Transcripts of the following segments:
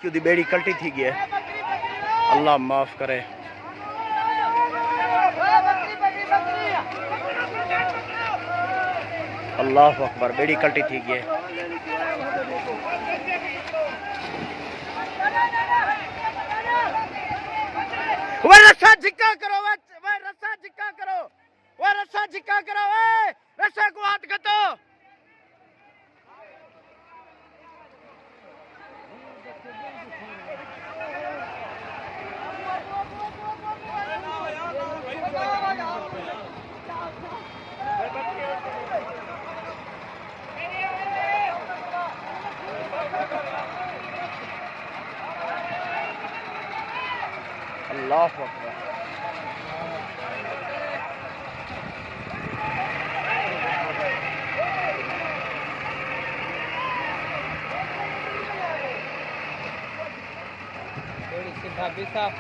Rescue दी बेड़ी कल्टी थी गई है। अल्लाह माफ करे। अल्लाह अकबर, बेड़ी कल्टी थी गई है। वो रस्सा झिक्का करो, वो रस्सा झिक्का करो, वो रस्सा झिक्का करो, रस्से को हाथ कटो। अल्लाह अकबर। भाभी साहब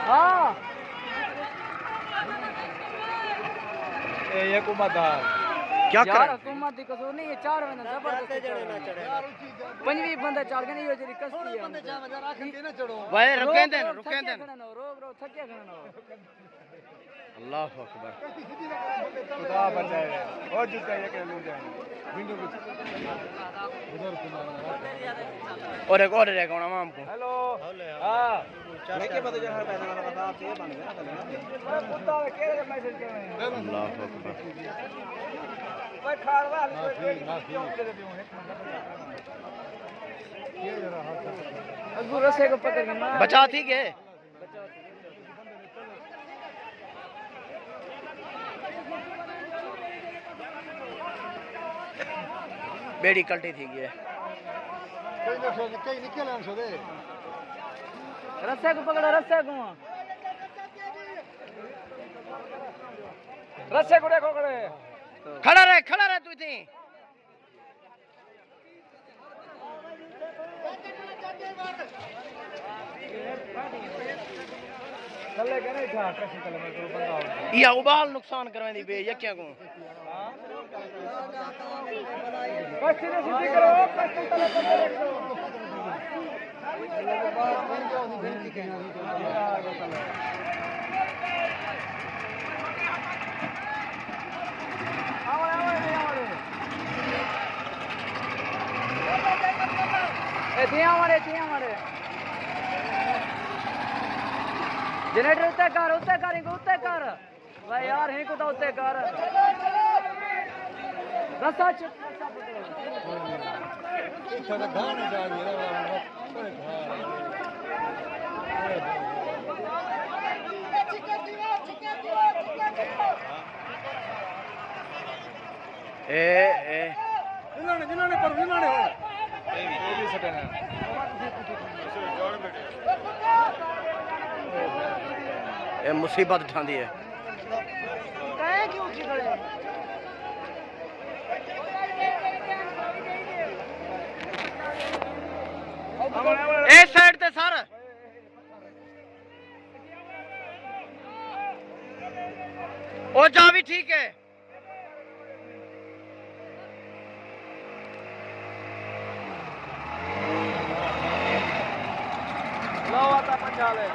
हाँ ये कुमार क्या कर हुकूमत की कसूर नहीं है। 4 बंदे जबरदस्त पंजवी बंदे चढ़ गए। ये जेरी कस्ती है भाई रुकें देन, रुकें देन। रोक थके खड़ना। अल्लाह अकबर। खुदा बचाए और जिसका ये कह लूं जाए विंडो कुछ और एक होना माम को। हेलो हां लेके बता जो है पैसा वाला बता आप ये बन गया ना कुत्ता के मैसेज कर रहे हैं। अल्लाह अकबर। भाई खारवा वाली क्यों दे देती हूं। ये जरा हाथ अगू रस्से को पकड़ के मार बचा थी के बेड़ी कल्टी थी गई है। कहीं निकल आन सो दे रस्से को पकड़ो। रस्से को देखो खड़े खड़ा रहे तू थी। चले के नहीं था कैसे चले मैं तो बंदा हो या उबाल नुकसान करवानी बे यक्या को। कष्ट ने सिद्धि करो कष्ट तले बंदे रखो हमारे जनरेटर उत्ते कर भाई यार है को तो उत्ते कर रस्सा थोड़ा गाने जा रहा ए जिन्होंने पर जिन्होंने हो ये भी सटन है ए मुसीबत ठांदी है। कहे क्यों उठी खड़े ए साइड ते सर ओ जा भी ठीक है। लो आता पंजाले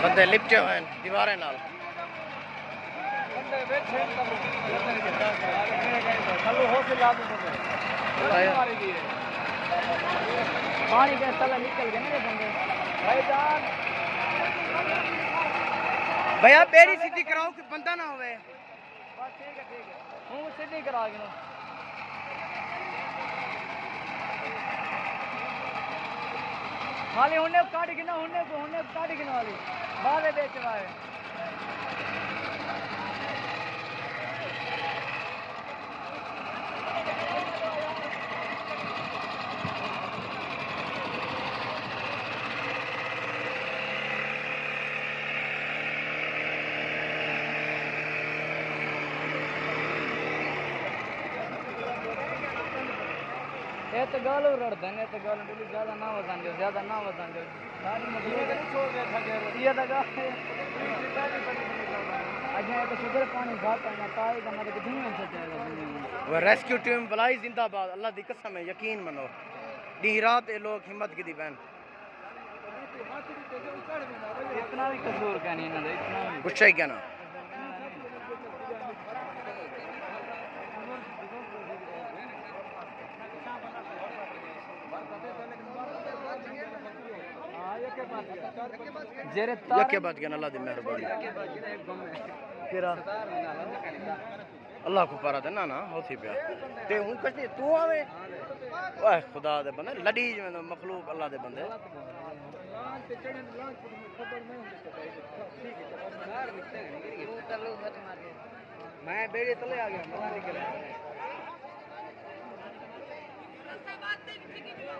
बंदे लिपटे हुए दीवारें नाल। बंदे बैठे चलो हो से लाद दो पानी के तला निकल गए मेरे बंदे भाईजान। भैया बेड़ी सीधी कराओ कि बंदा ना होवे। बस ठीक है हूं सीधी करा के खाली होने काट गिना होने काट गिना वाली बारे बेच रहा है। ये तो गालो रड़दा ने तो गालो डली ज्यादा ना वजन दो ज्यादा ना वजन दो सारी मछली नहीं छोड़ दे था ये लगा अच्छा ये तो शुगर पानी खाता है ताई का मतलब दुनिया से जाएगा दुनिया वो रेस्क्यू टीम बलाई जिंदाबाद अल्लाह दी कसम है यकीन मनो दी रात ये लोग हिम्मत की दी बहन इतना भी कसूर का नहीं ना इतना भी कुछ है क्या ना जेरे यके बात क्या अल्लाह दी मेहरबानी तेरा अल्लाह को पारा देना ना होती पिया ते हूं कछ तू आवे ओए खुदा दे बंदे लड़ी में मखलूक अल्लाह दे बंदे मैं बेड़े तले आ गया मजा निकल